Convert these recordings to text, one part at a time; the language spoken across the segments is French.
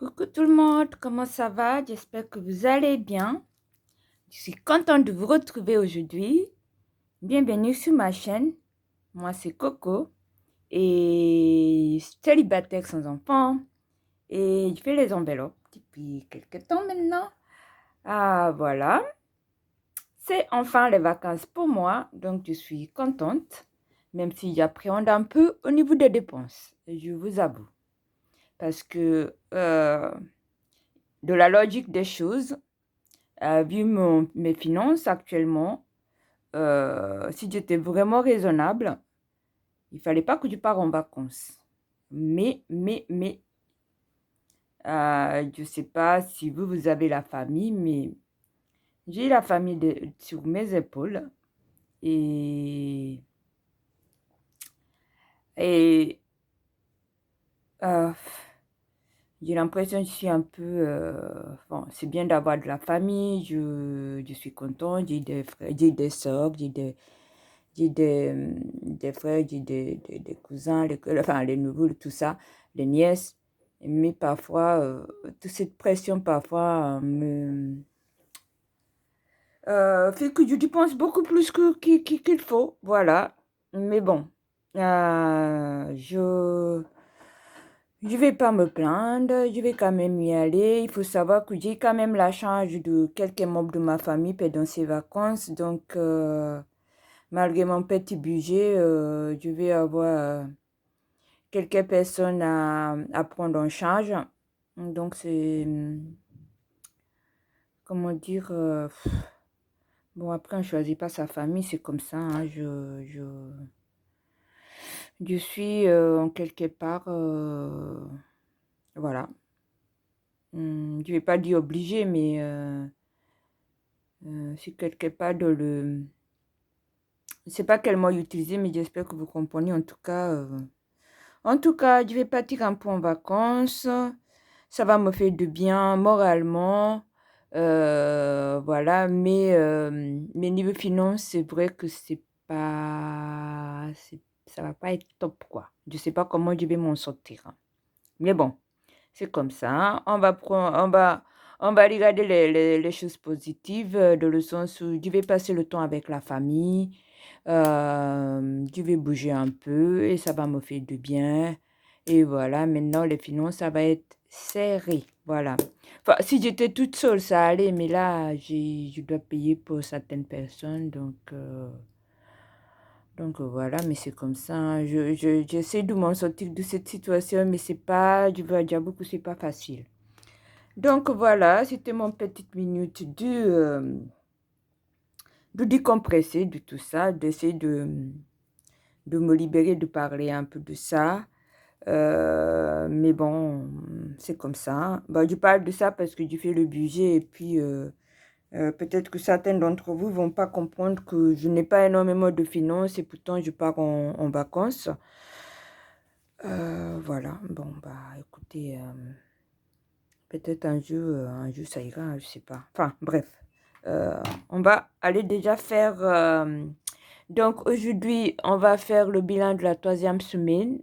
Coucou tout le monde, comment ça va? J'espère que vous allez bien. Je suis contente de vous retrouver aujourd'hui. Bienvenue sur ma chaîne. Moi, c'est Coco et célibataire sans enfant. Et je fais les enveloppes depuis quelques temps maintenant. Ah, voilà. C'est enfin les vacances pour moi, donc je suis contente, même si j'appréhende un peu au niveau des dépenses, je vous avoue. Parce que de la logique des choses, vu mes finances actuellement, si j'étais vraiment raisonnable, il fallait pas que je parte en vacances. Mais, je sais pas si vous avez la famille, mais j'ai la famille sur mes épaules et, et euh, j'ai l'impression que je suis un peu... bon, c'est bien d'avoir de la famille, je suis contente, j'ai des frères, j'ai des soeurs, j'ai des frères, j'ai des cousins, enfin les neveux, tout ça, les nièces. Mais parfois, toute cette pression parfois fait que je dépense beaucoup plus qu'il faut. Voilà. Mais bon, je vais pas me plaindre, je vais quand même y aller. Il faut savoir que j'ai quand même la charge de quelques membres de ma famille pendant ces vacances. Donc, malgré mon petit budget, je vais avoir quelques personnes à prendre en charge. Donc, c'est, comment dire, bon, après, on ne choisit pas sa famille, c'est comme ça, hein. Je suis en quelque part, voilà. Je ne vais pas dire obligée, mais c'est quelque part de le... Je ne sais pas quel mot utiliser, mais j'espère que vous comprenez. En tout cas, je vais partir un peu en vacances. Ça va me faire du bien moralement. Voilà, mais niveau finance, c'est vrai que ça va pas être top, quoi. Je sais pas comment je vais m'en sortir, hein. Mais bon, c'est comme ça, hein. On va regarder les choses positives, dans le sens où je vais passer le temps avec la famille, je vais bouger un peu et ça va me faire du bien. Et voilà, maintenant les finances, ça va être serré. Voilà. Enfin, si j'étais toute seule, ça allait, mais là, je dois payer pour certaines personnes, donc voilà, mais c'est comme ça, hein. J'essaie de m'en sortir de cette situation, mais c'est pas, je veux dire beaucoup, c'est pas facile. Donc voilà, c'était mon petite minute de décompresser de tout ça, d'essayer de me libérer, de parler un peu de ça. Mais bon, c'est comme ça. Bah, je parle de ça parce que je fais le budget et puis peut-être que certains d'entre vous vont pas comprendre que je n'ai pas énormément de finances et pourtant je pars en vacances. Voilà, bon, bah écoutez, peut-être un jour ça ira, hein, je sais pas. Enfin, bref. On va aller déjà faire... donc aujourd'hui, on va faire le bilan de la troisième semaine.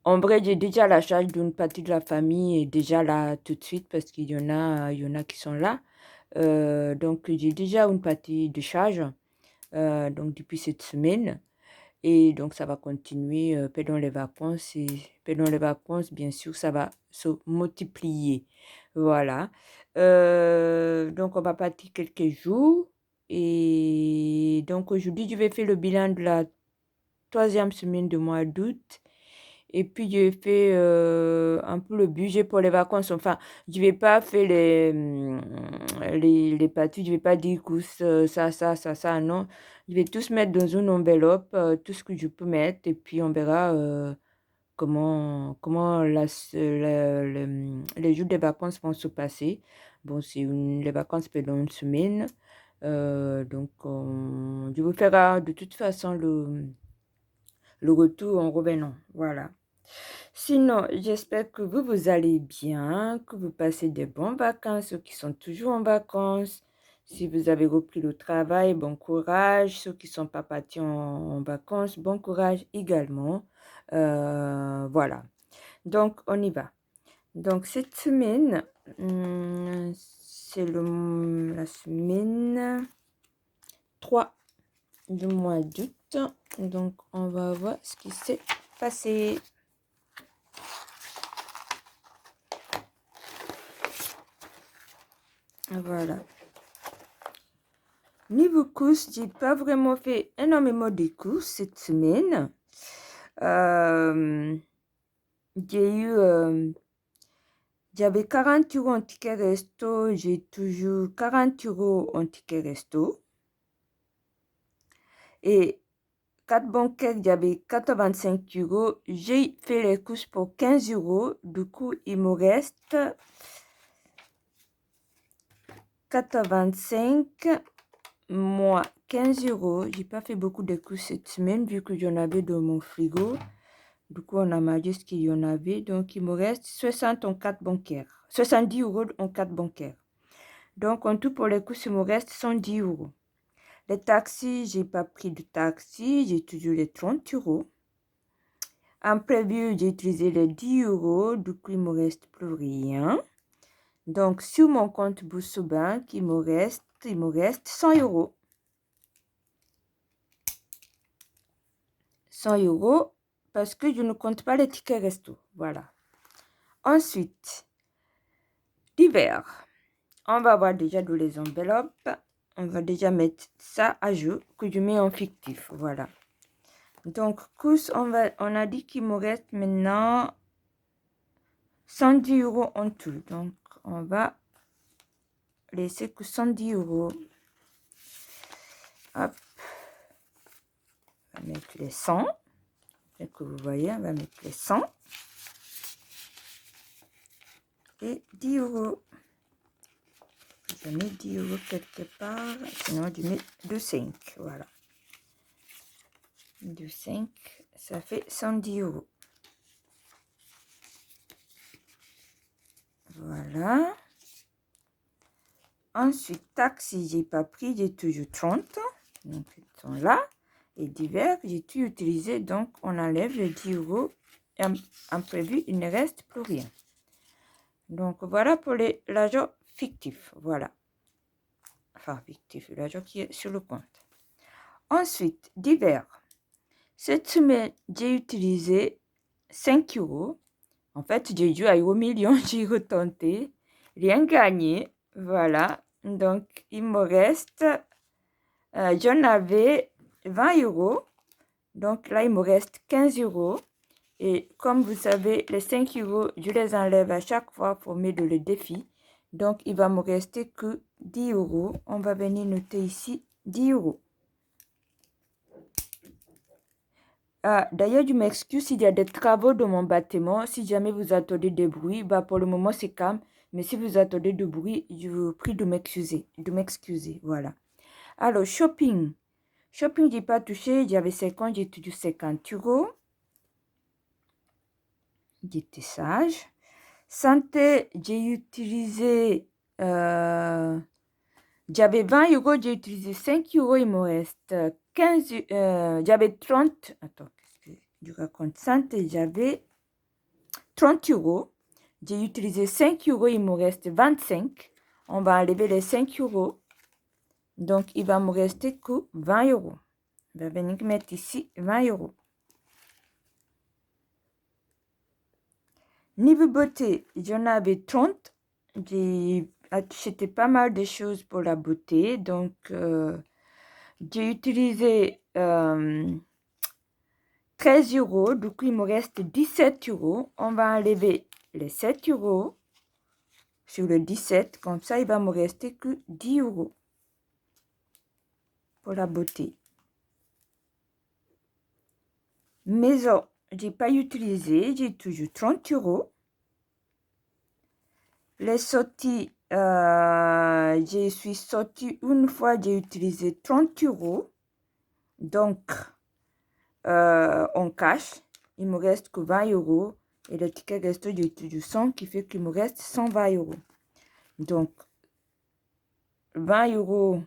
En vrai, j'ai déjà la charge d'une partie de la famille et déjà là tout de suite parce il y en a qui sont là. Donc j'ai déjà une partie de charge donc depuis cette semaine. Et donc, ça va continuer pendant les vacances. Et pendant les vacances, bien sûr, ça va se multiplier. Voilà. Donc, on va partir quelques jours. Et donc, aujourd'hui, je vais faire le bilan de la troisième semaine du mois d'août. Et puis, je fais un peu le budget pour les vacances. Enfin, je vais pas faire les parties. Je vais pas dire que ça, non. Je vais tous mettre dans une enveloppe, tout ce que je peux mettre. Et puis, on verra comment les jours des vacances vont se passer. Bon, les vacances pendant une semaine. Donc, je vous ferai de toute façon le retour en revenant. Voilà. Sinon, j'espère que vous allez bien, que vous passez de bonnes vacances, ceux qui sont toujours en vacances. Si vous avez repris le travail, bon courage. Ceux qui ne sont pas partis en vacances, bon courage également. Voilà. Donc, on y va. Donc, cette semaine, c'est la semaine 3 du mois d'août. Donc, on va voir ce qui s'est passé. Voilà. Niveau courses, j'ai pas vraiment fait énormément de courses cette semaine. J'avais 40 € en ticket resto. J'ai toujours 40 € en ticket resto. Et carte bancaire, j'avais 85 €. J'ai fait les courses pour 15 €. Du coup, il me reste 85 moins 15 €. J'ai pas fait beaucoup de courses cette semaine vu que j'en avais dans mon frigo. Du coup, on a mangé ce qu'il y en avait. Donc, il me reste 60 en carte bancaire. 70 € en carte bancaire. Donc, en tout, pour les courses, il me reste 110 €. Les taxis, j'ai pas pris de taxi. J'ai toujours les 30 €. En prévu, j'ai utilisé les 10 €. Du coup, il me reste plus rien. Donc, sur mon compte Bourse Bank, il me reste 100 €. 100 € parce que je ne compte pas les tickets resto. Voilà. Ensuite, divers. On va voir déjà dans les enveloppes. On va déjà mettre ça à jour que je mets en fictif. Voilà. Donc, course, on a dit qu'il me reste maintenant 110 € en tout. Donc, on va laisser que 110 €. Hop. On va mettre les 100. Et que vous voyez, on va mettre les 100. Et 10 €. Je mets 10 € quelque part. Sinon, je mets 2,5. Voilà. 2,5. Ça fait 110 €. Voilà. Ensuite, taxi, j'ai pas pris, j'ai toujours 30. Donc, ils sont là. Et divers, j'ai tout utilisé. Donc, on enlève les 10 €. Et en prévu, il ne reste plus rien. Donc, voilà pour l'argent fictif. Voilà. Enfin, fictif, l'argent qui est sur le compte. Ensuite, divers. Cette semaine, j'ai utilisé 5 €. En fait, j'ai joué à Euro Million, j'ai retenté. Rien gagné. Voilà. Donc, il me reste, j'en avais 20 €. Donc là, il me reste 15 €. Et comme vous savez, les 5 €, je les enlève à chaque fois pour mettre le défi. Donc, il va me rester que 10 €. On va venir noter ici 10 €. D'ailleurs, je m'excuse s'il y a des travaux dans mon bâtiment. Si jamais vous attendez des bruits, pour le moment, c'est calme. Mais si vous attendez du bruit, je vous prie de m'excuser. Voilà. Alors, shopping. Shopping, j'ai pas touché. J'avais 50, j'ai touché 50 €. J'étais sage. Santé, j'ai utilisé... j'avais 20 €, j'ai utilisé 5 €. Il me reste 15... j'avais 30... Attends, qu'est-ce que je raconte? Santé, j'avais 30 €. J'ai utilisé 5 €, il me reste 25. On va enlever les 5 €. Donc, il va me rester que 20 €. On va venir mettre ici 20 €. Niveau beauté, j'en avais 30. J'ai acheté pas mal de choses pour la beauté. Donc, j'ai utilisé 13 €. Du coup, il me reste 17 €. On va enlever les 7 € sur le 17. Comme ça, il va me rester que 10 € pour la beauté. Maison, j'ai pas utilisé. J'ai toujours 30 €. Les sorties, je suis sortie une fois, j'ai utilisé 30 €. Donc, en cash, il me reste que 20 €. Et le ticket resto, j'ai toujours 100, qui fait qu'il me reste 120 €. Donc, 20 €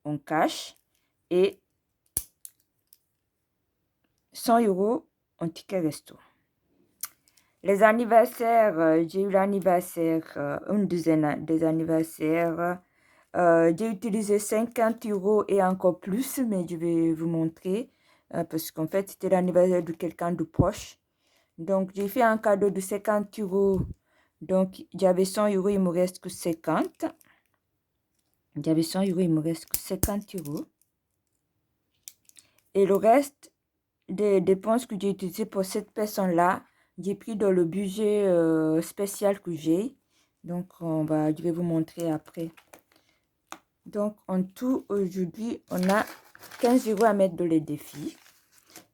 en cash et 100 € en ticket resto. Les anniversaires, j'ai eu l'anniversaire, une dizaine des anniversaires. J'ai utilisé 50 euros et encore plus, mais je vais vous montrer parce qu'en fait, c'était l'anniversaire de quelqu'un de proche. Donc, j'ai fait un cadeau de 50 euros. Donc, j'avais 100 euros, il me reste que 50. J'avais 100 euros, il me reste que 50 euros. Et le reste des dépenses que j'ai utilisées pour cette personne-là, j'ai pris dans le budget spécial que j'ai. Donc, je vais vous montrer après. Donc, en tout, aujourd'hui, on a 15 euros à mettre dans les défis.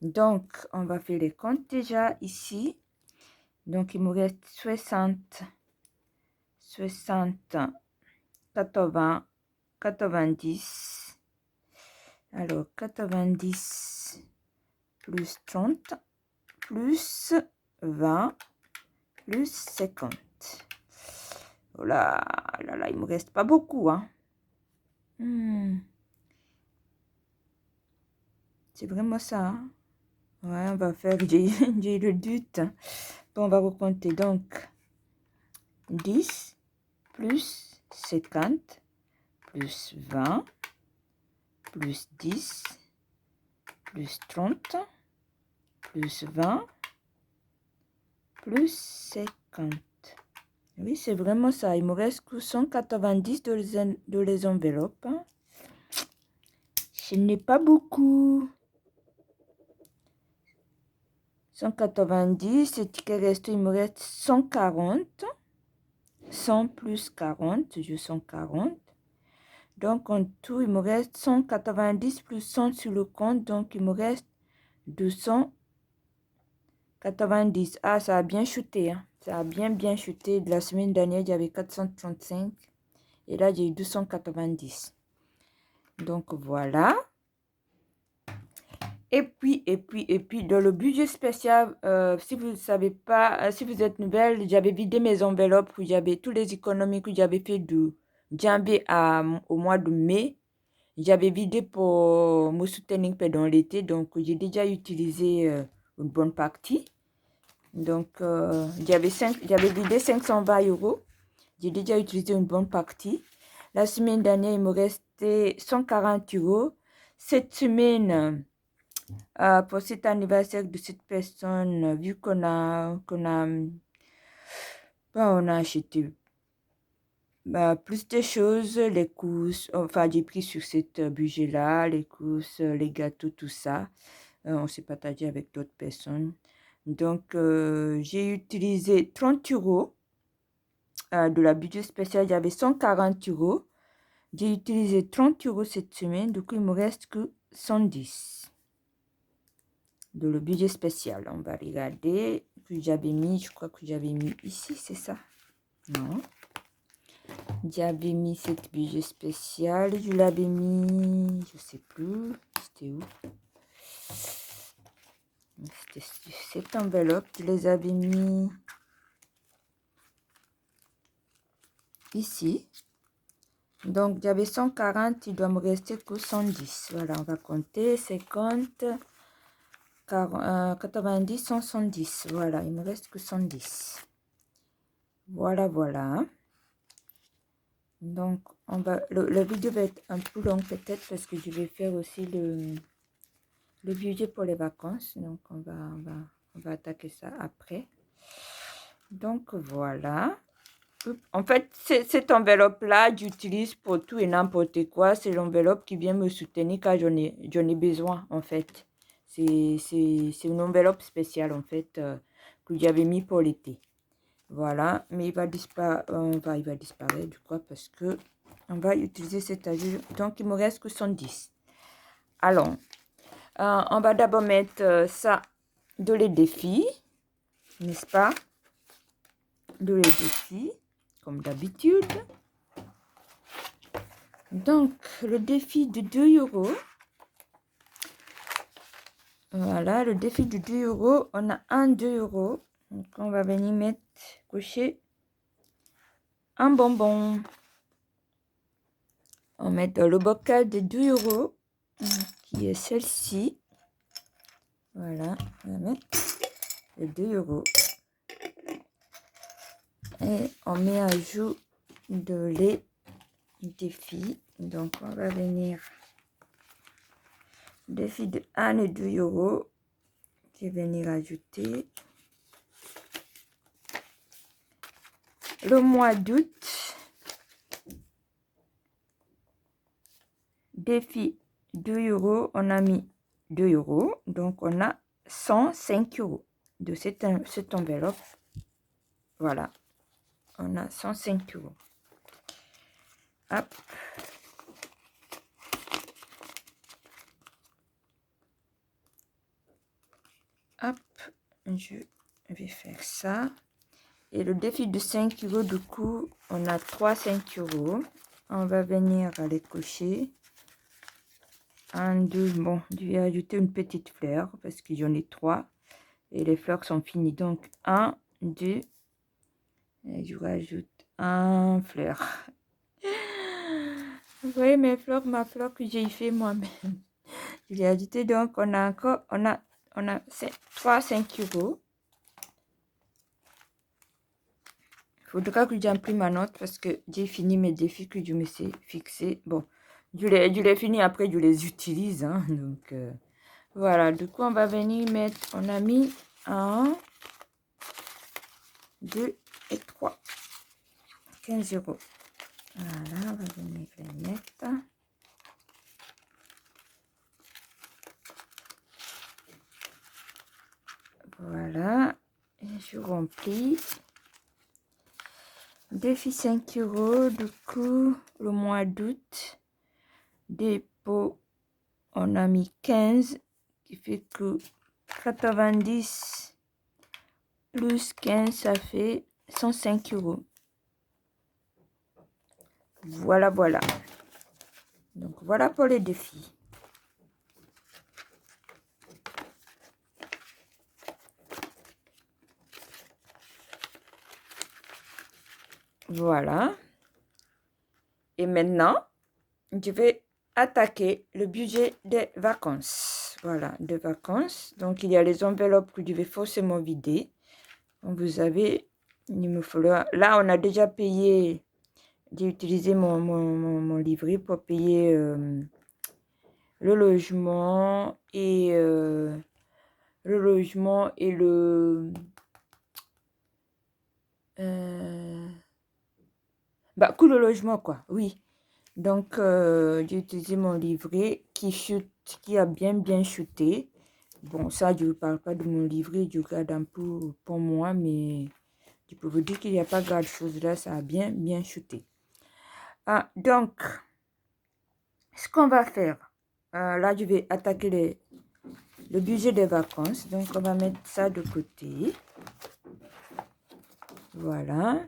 Donc, on va faire les comptes déjà ici. Donc, il me reste 60, 80, 90. Alors, 90 plus 30 plus 20 plus 50. Oh là là, il me reste pas beaucoup, hein. C'est vraiment ça, hein? Ouais, on va faire, j'ai le doute. Bon, on va recompter. Donc, 10 plus 50 plus 20 plus 10 plus 30 plus 20 plus 50. Oui, c'est vraiment ça. Il me reste que 190 de les enveloppes. Ce n'est pas beaucoup. 190, ce ticket resto, il me reste 140. 100 plus 40, je 140. Donc, en tout, il me reste 190 plus 100 sur le compte. Donc, il me reste 290. Ah, ça a bien chuté, hein. Ça a bien chuté. De la semaine dernière, j'avais 435. Et là, j'ai eu 290. Donc, voilà. Et puis, dans le budget spécial, si vous ne savez pas, si vous êtes nouvelle, j'avais vidé mes enveloppes, où j'avais tous les économies que j'avais fait de janvier au mois de mai. J'avais vidé pour me soutenir pendant l'été, donc j'ai déjà utilisé une bonne partie. Donc, j'avais vidé 520 euros. J'ai déjà utilisé une bonne partie. La semaine dernière, il me restait 140 euros. Cette semaine, pour cet anniversaire de cette personne, vu qu'on a acheté plus de choses, les courses, enfin j'ai pris sur cette budget-là, les courses, les gâteaux, tout ça. On s'est partagé avec d'autres personnes. Donc, j'ai utilisé 30 euros de la budget spéciale. J'avais 140 euros. J'ai utilisé 30 euros cette semaine. Du coup, il me reste que 110 de le budget spécial. On va regarder que j'avais mis. Je crois que j'avais mis ici, c'est ça? Non. J'avais mis cette budget spéciale. Je l'avais mis, je sais plus. C'était où? C'était cette enveloppe. Je les avais mis ici. Donc, j'avais 140. Il doit me rester que 110. Voilà, on va compter. 50, 90, 110. Voilà, il me reste que 110. Voilà, voilà. Donc, le vidéo va être un peu long peut-être parce que je vais faire aussi le budget pour les vacances. Donc, on va attaquer ça après. Donc, voilà. En fait, cette enveloppe-là, j'utilise pour tout et n'importe quoi. C'est l'enveloppe qui vient me soutenir quand j'en ai besoin, en fait. C'est une enveloppe spéciale, en fait, que j'avais mis pour l'été. Voilà, mais il va disparaître du coup parce que on va utiliser cet ajout. Donc, il me reste que 110. Alors, on va d'abord mettre ça dans les défis, n'est-ce pas? Dans les défis, comme d'habitude. Donc, le défi de 2 euros. Voilà, le défi de 2 euros. On a un 2 euros. Donc, on va venir mettre, cocher un bonbon. On met dans le bocal de 2 euros, qui est celle-ci. Voilà, on va mettre les 2 euros. Et on met à jour de les défis. Donc, on va venir défi de 1 et 2 euros. Je vais venir ajouter le mois d'août. Défi 2 euros. On a mis 2 euros. Donc, on a 105 euros de cette enveloppe. Voilà. On a 105 euros. Hop. Hop. Je vais faire ça. Et le défi de 5 euros, du coup, on a 3 5 euros. On va venir les cocher. 1, 2, bon, je vais ajouter une petite fleur parce que j'en ai 3. Et les fleurs sont finies. Donc, 1, 2, et je rajoute un fleur. Vous voyez mes fleurs, ma fleur que j'ai fait moi-même. Je l'ai ajouté, donc on a encore, on a 3 5 euros. Il faudra que j'imprime ma note parce que j'ai fini mes défis que je me suis fixé. Bon, je les fini après, je les utilise. Hein, donc, voilà. Du coup, on va venir mettre, on a mis 1, 2 et 3. 15 euros. Voilà, on va venir les mettre. Voilà. Et je remplis. Défi 5 euros. Du coup, le mois d'août. Dépôt, on a mis 15. Qui fait que 90 plus 15, ça fait 105 euros. Voilà, voilà. Donc, voilà pour les défis. Voilà. Et maintenant, je vais attaquer le budget des vacances. Voilà, des vacances. Donc, il y a les enveloppes que je vais forcément vider. Donc, vous avez, il me faudra... Là, on a déjà payé... J'ai utilisé mon livret pour payer le logement et le... Bah, coût le logement, quoi, oui. Donc, j'ai utilisé mon livret qui chute, qui a bien chuté. Bon, ça, je ne vous parle pas de mon livret, je garde un peu pour moi, mais je peux vous dire qu'il n'y a pas grand chose là, ça a bien chuté. Ah, donc, ce qu'on va faire, là, je vais attaquer le budget des vacances. Donc, on va mettre ça de côté. Voilà.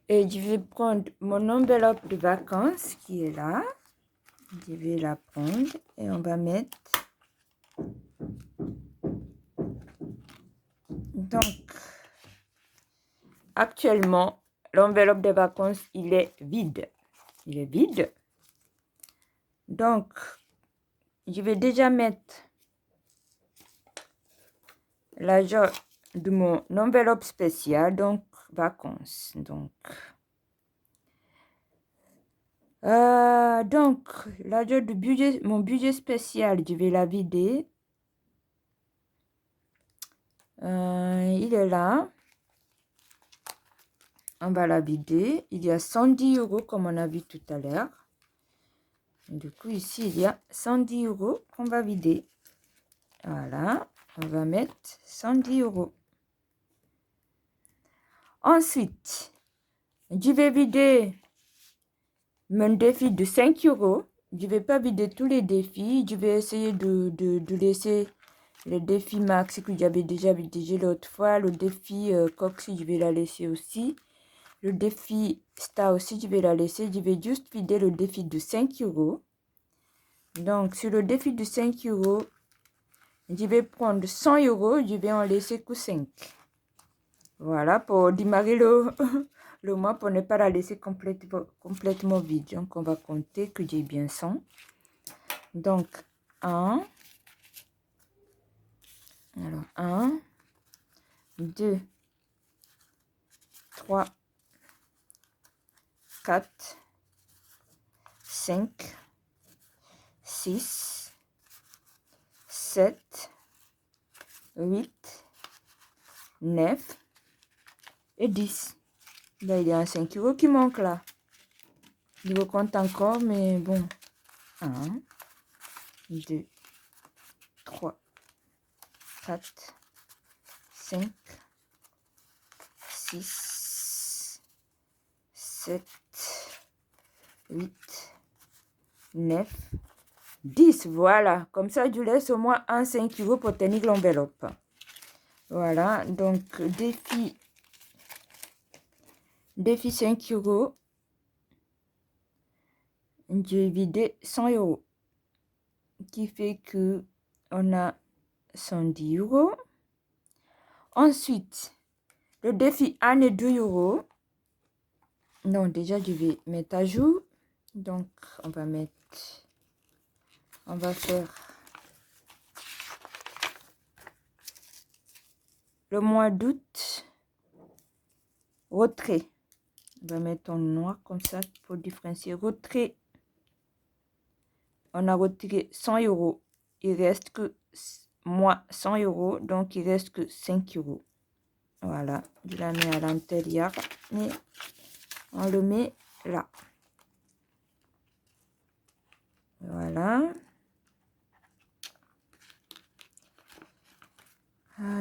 Et je vais prendre mon enveloppe de vacances qui est là. Je vais la prendre et on va mettre. Donc, actuellement, l'enveloppe des vacances, il est vide. Il est vide. Donc, je vais déjà mettre l'argent de mon enveloppe spéciale, donc vacances. Donc l'argent de budget, mon budget spécial, je vais la vider. Il est là. On va la vider. Il y a 110 euros comme on a vu tout à l'heure. Du coup, ici, il y a 110 euros qu'on va vider. Voilà. On va mettre 110 euros. Ensuite, je vais vider mon défi de 5 euros. Je ne vais pas vider tous les défis. Je vais essayer de laisser le défi max que j'avais déjà vidé l'autre fois. Le défi Coxy, je vais la laisser aussi. Le défi Star aussi, je vais la laisser. Je vais juste vider le défi de 5 euros. Donc, sur le défi de 5 euros, je vais prendre 100 euros. Je vais en laisser que 5. Voilà, pour démarrer le mois, pour ne pas la laisser complètement vide. Donc, on va compter que j'ai bien 100. Donc, 1. Alors, 1, 2, 3, 4, 5, 6, 7, 8, 9 et 10. Là, il y a un 5 euros qui manque là. Je vous compte encore, mais bon. 1, 2, 3, 4, 5, 6, 7, 8, 9, 10. Voilà. Comme ça, je laisse au moins un 5 euros pour tenir l'enveloppe. Voilà. Donc, défi 5 euros. J'ai vidé 100 euros. Qui fait que on a 110 euros. Ensuite, le défi 1 et 2 euros. Non, déjà, je vais mettre à jour. Donc, on va faire le mois d'août. Retrait. On va mettre en noir comme ça pour différencier. Retrait. On a retiré 100 euros. Il reste que moins 100 euros. Donc, il reste que 5 euros. Voilà. Je la mets à l'intérieur. Et on le met là. Voilà.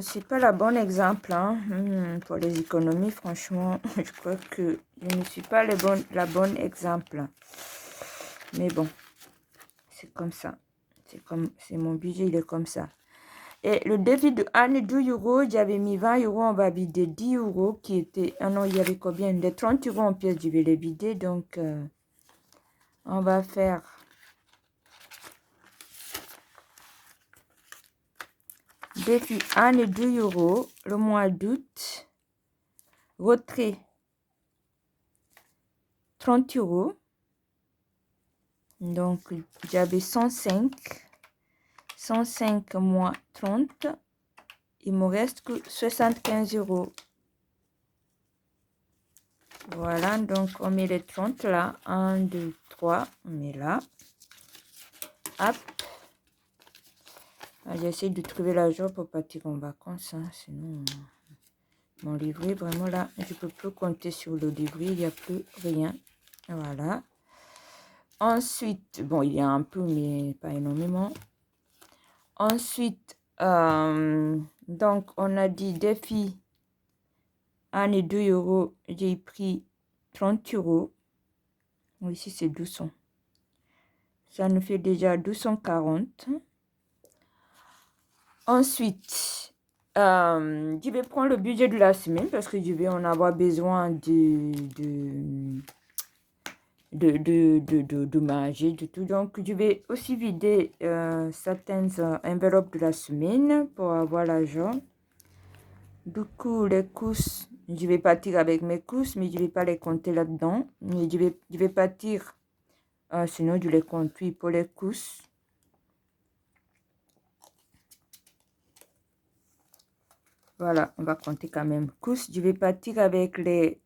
C'est pas le bon exemple hein. Pour les économies, franchement, je crois que je ne suis pas la bonne exemple. Mais bon, c'est comme ça. C'est mon budget, il est comme ça. Et le défi de 1 et 2 euros, j'avais mis 20 euros, on va vider 10 euros qui était... Ah non, il y avait combien? De 30 euros en pièces, je vais les vider. Donc, on va faire... Défi 1 et 2 euros, le mois d'août. Retrait 30 euros. Donc, j'avais 105. 105 moins 30. Il me reste que 75 euros. Voilà, donc on met les 30 là. 1, 2, 3. On met là. Hop. J'essaie de trouver l'argent pour partir en vacances. Hein, sinon, mon livret, vraiment là, je ne peux plus compter sur le livret. Il n'y a plus rien. Voilà. Ensuite, bon, il y a un peu, mais pas énormément. Ensuite, donc, on a dit défi 1 et 2 euros. J'ai pris 30 euros. Ici, c'est 200. Ça nous fait déjà 240. Ensuite, je vais prendre le budget de la semaine parce que je vais en avoir besoin de manger, de tout. Donc, je vais aussi vider certaines enveloppes de la semaine pour avoir l'argent. Du coup, les courses, je vais partir avec mes courses, mais je ne vais pas les compter là-dedans. Mais je vais partir, sinon je les compte oui, pour les courses. Voilà, on va compter quand même. Courses, je vais partir avec les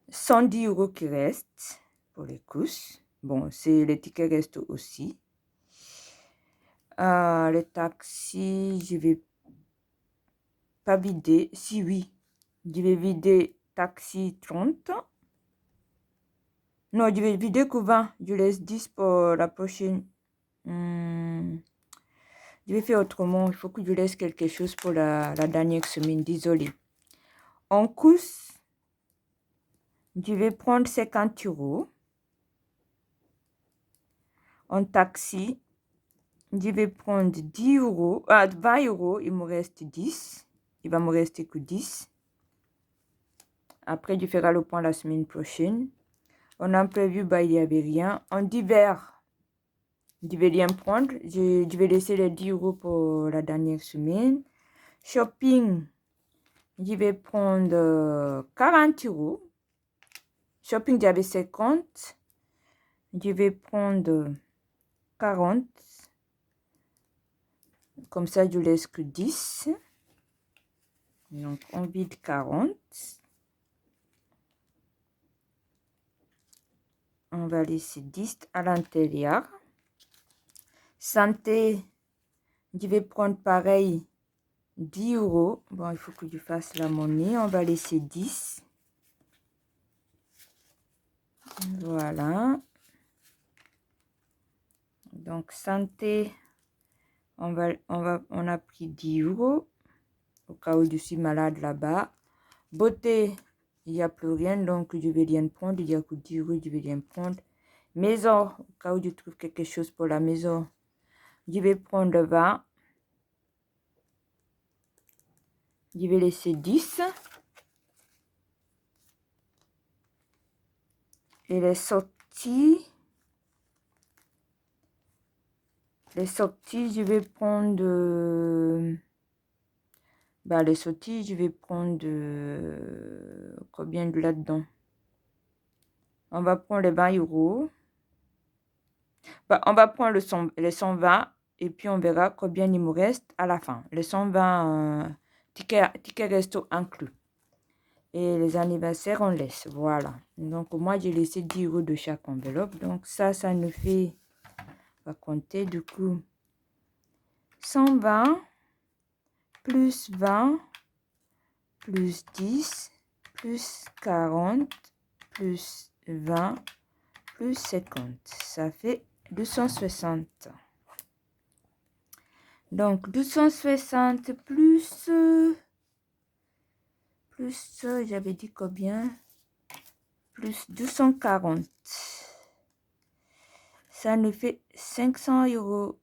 110 euros qui restent pour les courses. Bon, c'est les tickets restent aussi. Les taxis, je vais pas vider. Si oui, je vais vider taxi 30. Non, je vais vider que 20. Je laisse 10 pour la prochaine. Je vais faire autrement. Il faut que je laisse quelque chose pour la dernière semaine. Désolée. En course, je vais prendre 50 euros. En taxi, je vais prendre 10 euros. 20 euros. Il me reste 10. Il va me rester que 10. Après, je ferai le point la semaine prochaine. En imprévu, il n'y avait rien. En divers, je vais rien prendre. Je vais laisser les 10 euros pour la dernière semaine. Shopping, je vais prendre 40 euros. Shopping, j'avais 50. Je vais prendre 40. Comme ça, je laisse que 10. Donc, on vide 40. on va laisser 10 à l'intérieur. Santé, je vais prendre pareil 10 euros. Bon, il faut que je fasse la monnaie. On va laisser 10. Voilà. Donc, santé, on a pris 10 euros. Au cas où je suis malade là-bas. Beauté, il n'y a plus rien, donc je vais rien prendre. Il y a que 10 euros, je vais rien prendre. Maison, au cas où je trouve quelque chose pour la maison, je vais prendre 20. Je vais laisser 10. Et les sorties, je vais prendre... les sorties, je vais prendre... combien de là-dedans? On va prendre les 20 euros. On va prendre les 120 et puis on verra combien il me reste à la fin. Les 120 tickets resto inclus. Et les anniversaires, on laisse. Voilà. Donc, moi, j'ai laissé 10 euros de chaque enveloppe. Donc, ça nous fait... On va compter du coup. 120 plus 20 plus 10 plus 40 plus 20 plus 50. Ça fait 260. Donc, 260 plus j'avais dit combien? Plus 240. Ça nous fait 500 euros.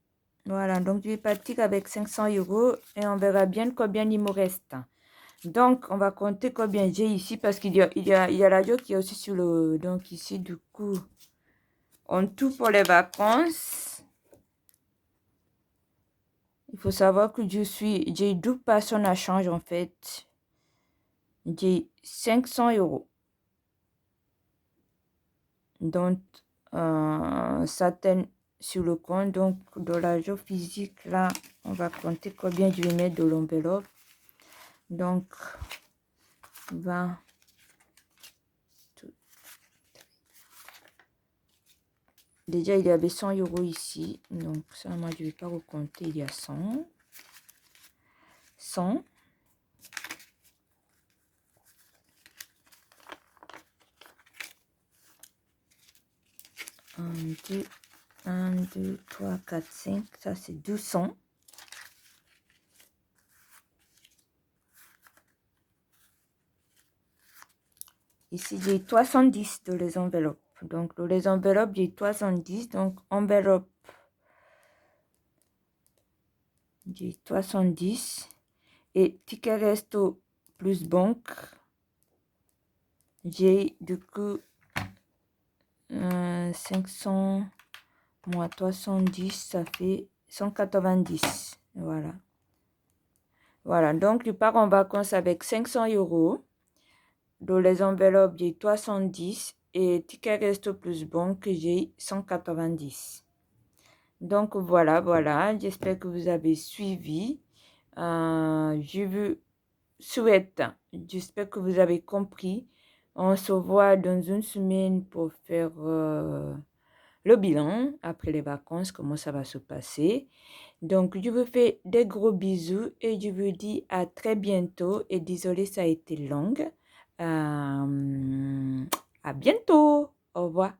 Voilà, donc je vais partir avec 500 euros et on verra bien combien il me reste. Donc, on va compter combien j'ai ici parce qu'il y a la joie qui est aussi sur le... Donc, ici, du coup, en tout pour les vacances, il faut savoir que j'ai 12 personnes à change en fait. J'ai 500 euros. Donc, certaines sur le compte. Donc, dans l'argent physique, là, on va compter combien je vais mettre dans l'enveloppe. Donc, 20. Déjà, il y avait 100 euros ici. Donc, ça, moi, je ne vais pas recompter. Il y a 100. 100. 1, 2, 3, 4, 5. Ça, c'est 200. Ici, j'ai 310 dans les enveloppes. Donc, dans les enveloppes, j'ai 310. Donc, enveloppe, j'ai 310. Et ticket resto plus banque, j'ai du coup 500 moins 310, ça fait 190. Voilà. Voilà, donc je pars en vacances avec 500 euros. Dans les enveloppes, j'ai 310 et ticket resto plus banque, j'ai 190. Donc voilà, j'espère que vous avez suivi. Je vous souhaite, j'espère que vous avez compris. On se voit dans une semaine pour faire le bilan après les vacances, comment ça va se passer. Donc, je vous fais des gros bisous et je vous dis à très bientôt. Et désolé, ça a été long. À bientôt. Au revoir.